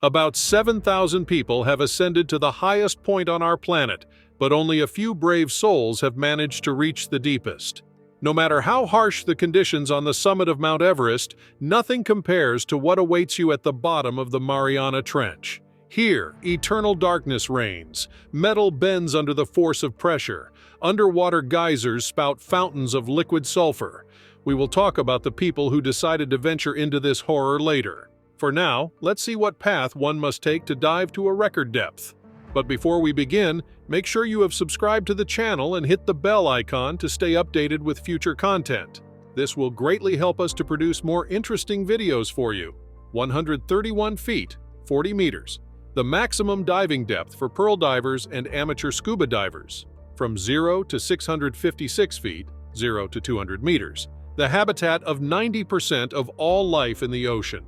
About 7,000 people have ascended to the highest point on our planet, but only a few brave souls have managed to reach the deepest. No matter how harsh the conditions on the summit of Mount Everest, nothing compares to what awaits you at the bottom of the Mariana Trench. Here, eternal darkness reigns, metal bends under the force of pressure, underwater geysers spout fountains of liquid sulfur. We will talk about the people who decided to venture into this horror later. For now, let's see what path one must take to dive to a record depth. But before we begin, make sure you have subscribed to the channel and hit the bell icon to stay updated with future content. This will greatly help us to produce more interesting videos for you. 131 feet, 40 meters. The maximum diving depth for pearl divers and amateur scuba divers. From 0 to 656 feet, 0 to 200 meters. The habitat of 90% of all life in the ocean.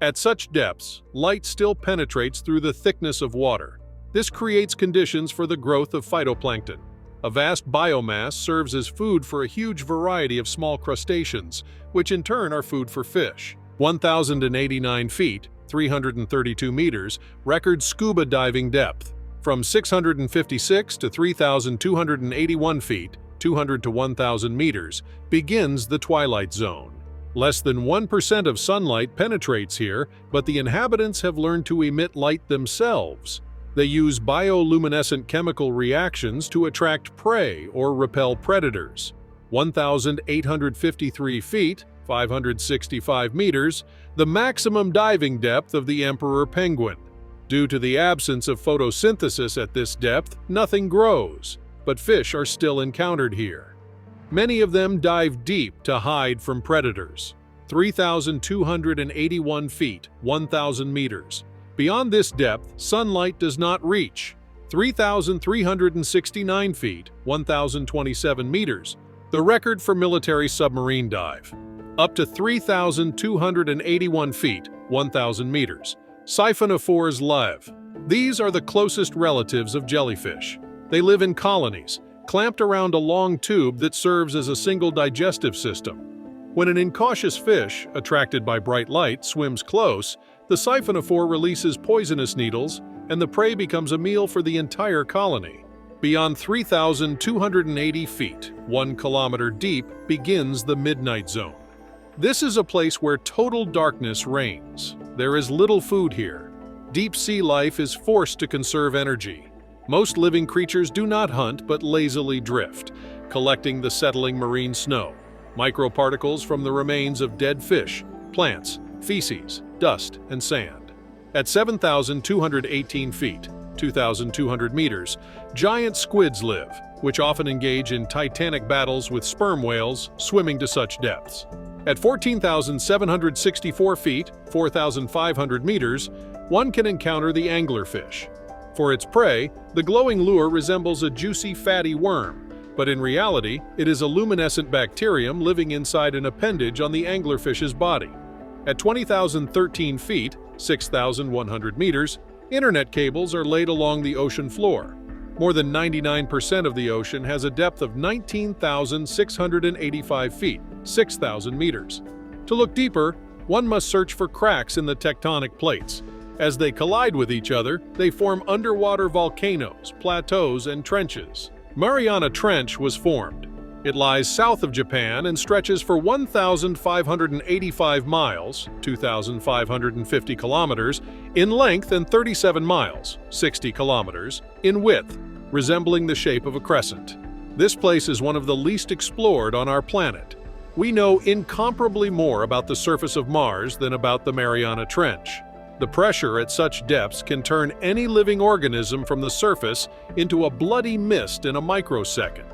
At such depths, light still penetrates through the thickness of water. This creates conditions for the growth of phytoplankton. A vast biomass serves as food for a huge variety of small crustaceans, which in turn are food for fish. 1,089 feet, 332 meters, record scuba diving depth. From 656 to 3,281 feet, 200 to 1,000 meters, begins the Twilight Zone. Less than 1% of sunlight penetrates here, but the inhabitants have learned to emit light themselves. They use bioluminescent chemical reactions to attract prey or repel predators. 1,853 feet, 565 meters, the maximum diving depth of the emperor penguin. Due to the absence of photosynthesis at this depth, nothing grows, but fish are still encountered here. Many of them dive deep to hide from predators. 3,281 feet, 1,000 meters. Beyond this depth, sunlight does not reach. 3,369 feet, 1,027 meters, the record for military submarine dive. Up to 3,281 feet, 1,000 meters. Siphonophores live. These are the closest relatives of jellyfish. They live in colonies, clamped around a long tube that serves as a single digestive system. When an incautious fish, attracted by bright light, swims close, the siphonophore releases poisonous needles, and the prey becomes a meal for the entire colony. Beyond 3,280 feet, 1 kilometer deep, begins the Midnight Zone. This is a place where total darkness reigns. There is little food here. Deep sea life is forced to conserve energy. Most living creatures do not hunt but lazily drift, collecting the settling marine snow, microparticles from the remains of dead fish, plants, feces, dust, and sand. At 7,218 feet, 2,200 meters, giant squids live, which often engage in titanic battles with sperm whales swimming to such depths. At 14,764 feet, 4,500 meters, one can encounter the anglerfish. For its prey, the glowing lure resembles a juicy, fatty worm, but in reality, it is a luminescent bacterium living inside an appendage on the anglerfish's body. At 20,013 feet, 6,100 meters, internet cables are laid along the ocean floor. More than 99% of the ocean has a depth of 19,685 feet, 6,000 meters. To look deeper, one must search for cracks in the tectonic plates. As they collide with each other, they form underwater volcanoes, plateaus, and trenches. Mariana Trench was formed. It lies south of Japan and stretches for 1,585 miles, 2,550 kilometers, in length and 37 miles, 60 kilometers, in width, resembling the shape of a crescent. This place is one of the least explored on our planet. We know incomparably more about the surface of Mars than about the Mariana Trench. The pressure at such depths can turn any living organism from the surface into a bloody mist in a microsecond.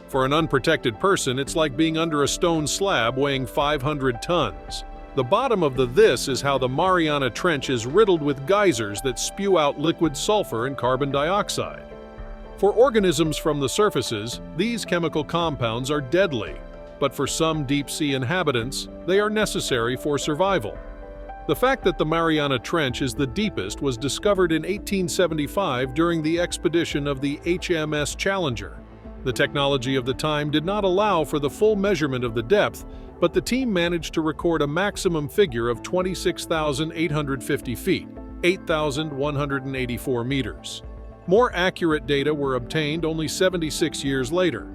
For an unprotected person, it's like being under a stone slab weighing 500 tons. The bottom of this is how the Mariana Trench is riddled with geysers that spew out liquid sulfur and carbon dioxide. For organisms from the surfaces, these chemical compounds are deadly, but for some deep-sea inhabitants, they are necessary for survival. The fact that the Mariana Trench is the deepest was discovered in 1875 during the expedition of the HMS Challenger. The technology of the time did not allow for the full measurement of the depth, but the team managed to record a maximum figure of 26,850 feet, 8,184 meters. More accurate data were obtained only 76 years later.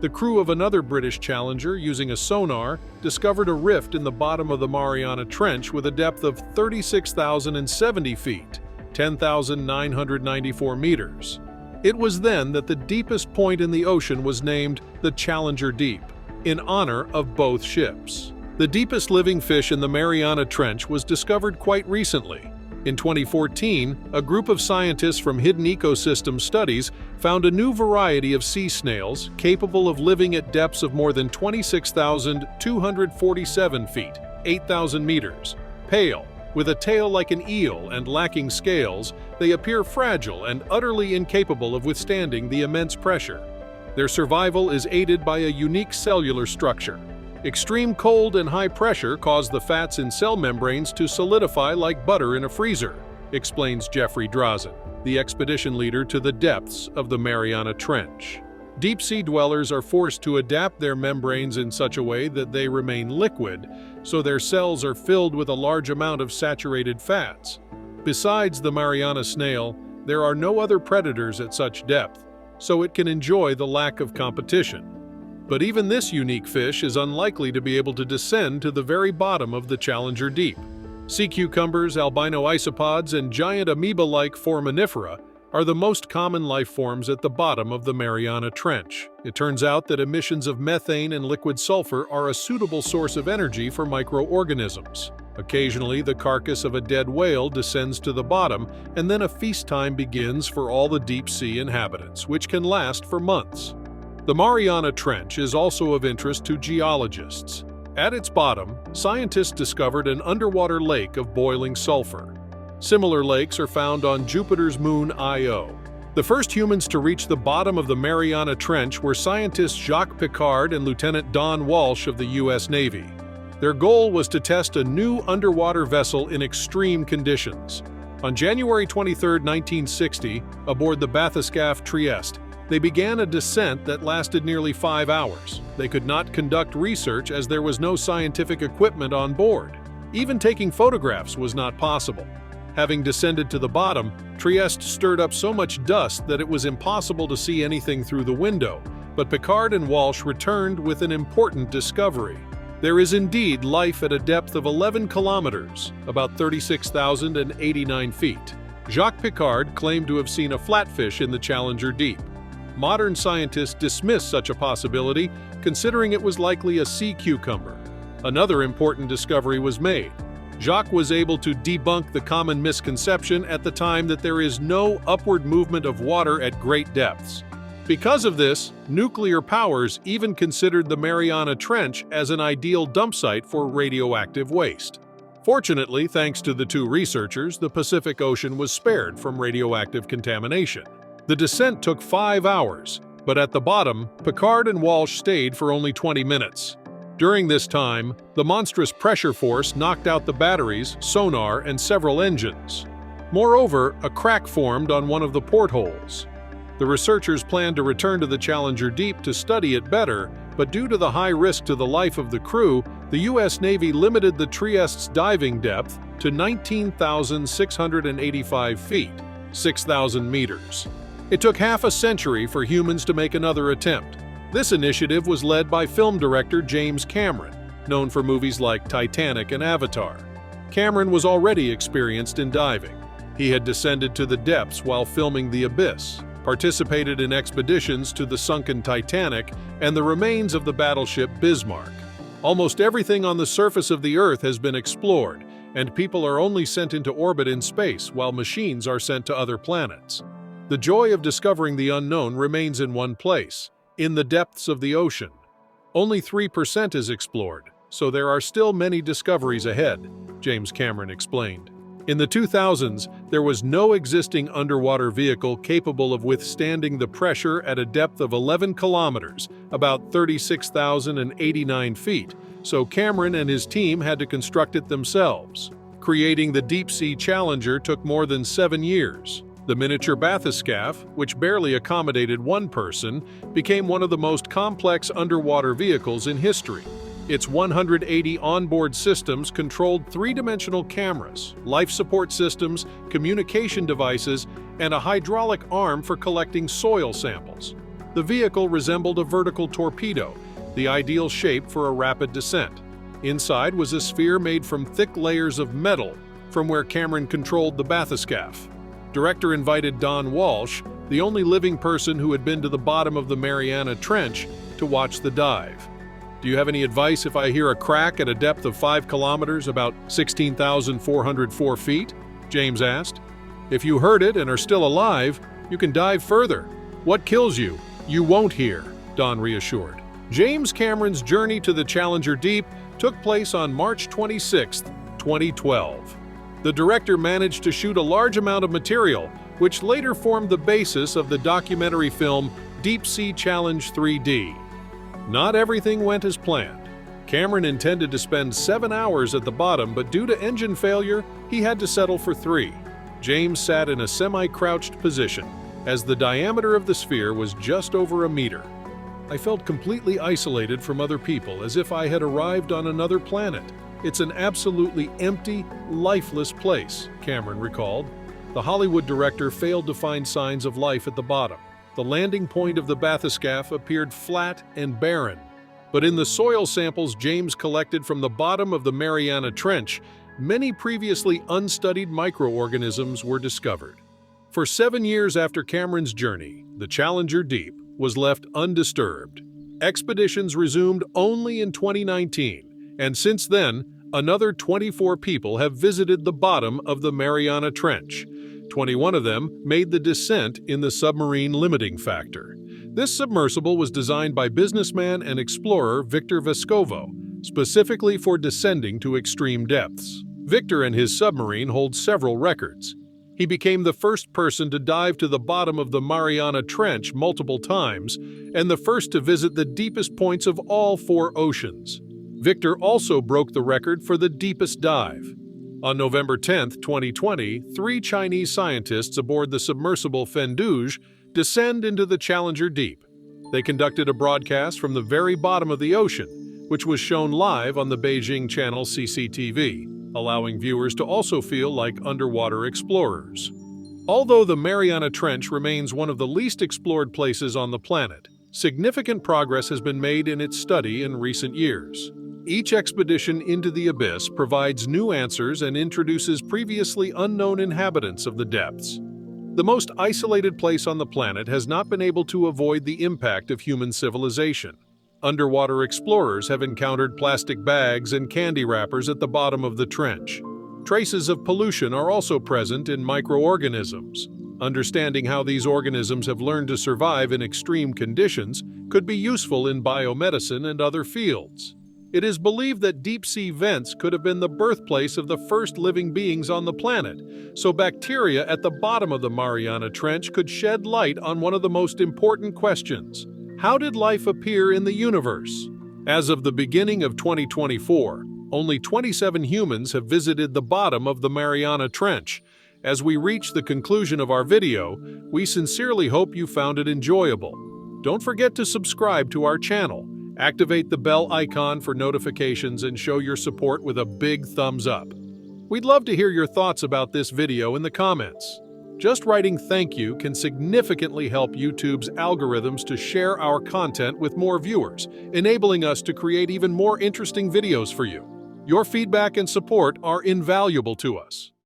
The crew of another British Challenger, using a sonar, discovered a rift in the bottom of the Mariana Trench with a depth of 36,070 feet, 10,994 meters. It was then that the deepest point in the ocean was named the Challenger Deep, in honor of both ships. The deepest living fish in the Mariana Trench was discovered quite recently. In 2014, a group of scientists from Hidden Ecosystem Studies found a new variety of sea snails capable of living at depths of more than 26,247 feet, 8,000 meters. Pale, with a tail like an eel and lacking scales, they appear fragile and utterly incapable of withstanding the immense pressure. Their survival is aided by a unique cellular structure. Extreme cold and high pressure cause the fats in cell membranes to solidify like butter in a freezer, explains Jeffrey Drazen, the expedition leader to the depths of the Mariana Trench. Deep-sea dwellers are forced to adapt their membranes in such a way that they remain liquid, so their cells are filled with a large amount of saturated fats. Besides the Mariana snail, there are no other predators at such depth, so it can enjoy the lack of competition. But even this unique fish is unlikely to be able to descend to the very bottom of the Challenger Deep. Sea cucumbers, albino isopods, and giant amoeba-like foraminifera are the most common life forms at the bottom of the Mariana Trench. It turns out that emissions of methane and liquid sulfur are a suitable source of energy for microorganisms. Occasionally, the carcass of a dead whale descends to the bottom, and then a feast time begins for all the deep-sea inhabitants, which can last for months. The Mariana Trench is also of interest to geologists. At its bottom, scientists discovered an underwater lake of boiling sulfur. Similar lakes are found on Jupiter's moon Io. The first humans to reach the bottom of the Mariana Trench were scientists Jacques Piccard and Lieutenant Don Walsh of the U.S. Navy. Their goal was to test a new underwater vessel in extreme conditions. On January 23, 1960, aboard the bathyscaphe Trieste, they began a descent that lasted nearly 5 hours. They could not conduct research as there was no scientific equipment on board. Even taking photographs was not possible. Having descended to the bottom, Trieste stirred up so much dust that it was impossible to see anything through the window, but Piccard and Walsh returned with an important discovery. There is indeed life at a depth of 11 kilometers, about 36,089 feet. Jacques Piccard claimed to have seen a flatfish in the Challenger Deep. Modern scientists dismiss such a possibility, considering it was likely a sea cucumber. Another important discovery was made. Jacques was able to debunk the common misconception at the time that there is no upward movement of water at great depths. Because of this, nuclear powers even considered the Mariana Trench as an ideal dump site for radioactive waste. Fortunately, thanks to the two researchers, the Pacific Ocean was spared from radioactive contamination. The descent took 5 hours, but at the bottom, Piccard and Walsh stayed for only 20 minutes. During this time, the monstrous pressure force knocked out the batteries, sonar, and several engines. Moreover, a crack formed on one of the portholes. The researchers planned to return to the Challenger Deep to study it better, but due to the high risk to the life of the crew, the U.S. Navy limited the Trieste's diving depth to 19,685 feet, 6,000 meters. It took half a century for humans to make another attempt. This initiative was led by film director James Cameron, known for movies like Titanic and Avatar. Cameron was already experienced in diving. He had descended to the depths while filming The Abyss, participated in expeditions to the sunken Titanic and the remains of the battleship Bismarck. Almost everything on the surface of the Earth has been explored, and people are only sent into orbit in space while machines are sent to other planets. The joy of discovering the unknown remains in one place, in the depths of the ocean. Only 3% is explored, so there are still many discoveries ahead, James Cameron explained. In the 2000s, there was no existing underwater vehicle capable of withstanding the pressure at a depth of 11 kilometers, about 36,089 feet, so Cameron and his team had to construct it themselves. Creating the deep-sea Challenger took more than 7 years. The miniature bathyscaphe, which barely accommodated one person, became one of the most complex underwater vehicles in history. Its 180 onboard systems controlled three-dimensional cameras, life support systems, communication devices, and a hydraulic arm for collecting soil samples. The vehicle resembled a vertical torpedo, the ideal shape for a rapid descent. Inside was a sphere made from thick layers of metal, from where Cameron controlled the bathyscaphe. Director invited Don Walsh, the only living person who had been to the bottom of the Mariana Trench, to watch the dive. "Do you have any advice if I hear a crack at a depth of 5 kilometers, about 16,404 feet?" James asked. "If you heard it and are still alive, you can dive further. What kills you, you won't hear," Don reassured. James Cameron's journey to the Challenger Deep took place on March 26, 2012. The director managed to shoot a large amount of material, which later formed the basis of the documentary film Deep Sea Challenge 3D. Not everything went as planned. Cameron intended to spend 7 hours at the bottom, but due to engine failure, he had to settle for 3. James sat in a semi-crouched position, as the diameter of the sphere was just over a meter. "I felt completely isolated from other people, as if I had arrived on another planet. It's an absolutely empty, lifeless place," Cameron recalled. The Hollywood director failed to find signs of life at the bottom. The landing point of the bathyscaphe appeared flat and barren. But in the soil samples James collected from the bottom of the Mariana Trench, many previously unstudied microorganisms were discovered. For 7 years after Cameron's journey, the Challenger Deep was left undisturbed. Expeditions resumed only in 2019, and since then, another 24 people have visited the bottom of the Mariana Trench. 21 of them made the descent in the Submarine limiting factor. This submersible was designed by businessman and explorer Victor Vescovo, specifically for descending to extreme depths. Victor and his submarine hold several records. He became the first person to dive to the bottom of the Mariana Trench multiple times, and the first to visit the deepest points of all 4 oceans. Victor also broke the record for the deepest dive. On November 10, 2020, 3 Chinese scientists aboard the submersible Fendouge descend into the Challenger Deep. They conducted a broadcast from the very bottom of the ocean, which was shown live on the Beijing channel CCTV, allowing viewers to also feel like underwater explorers. Although the Mariana Trench remains one of the least explored places on the planet, significant progress has been made in its study in recent years. Each expedition into the abyss provides new answers and introduces previously unknown inhabitants of the depths. The most isolated place on the planet has not been able to avoid the impact of human civilization. Underwater explorers have encountered plastic bags and candy wrappers at the bottom of the trench. Traces of pollution are also present in microorganisms. Understanding how these organisms have learned to survive in extreme conditions could be useful in biomedicine and other fields. It is believed that deep-sea vents could have been the birthplace of the first living beings on the planet, so bacteria at the bottom of the Mariana Trench could shed light on one of the most important questions: how did life appear in the universe? As of the beginning of 2024, only 27 humans have visited the bottom of the Mariana Trench. As we reach the conclusion of our video, we sincerely hope you found it enjoyable. Don't forget to subscribe to our channel. Activate the bell icon for notifications and show your support with a big thumbs up. We'd love to hear your thoughts about this video in the comments. Just writing "thank you" can significantly help YouTube's algorithms to share our content with more viewers, enabling us to create even more interesting videos for you. Your feedback and support are invaluable to us.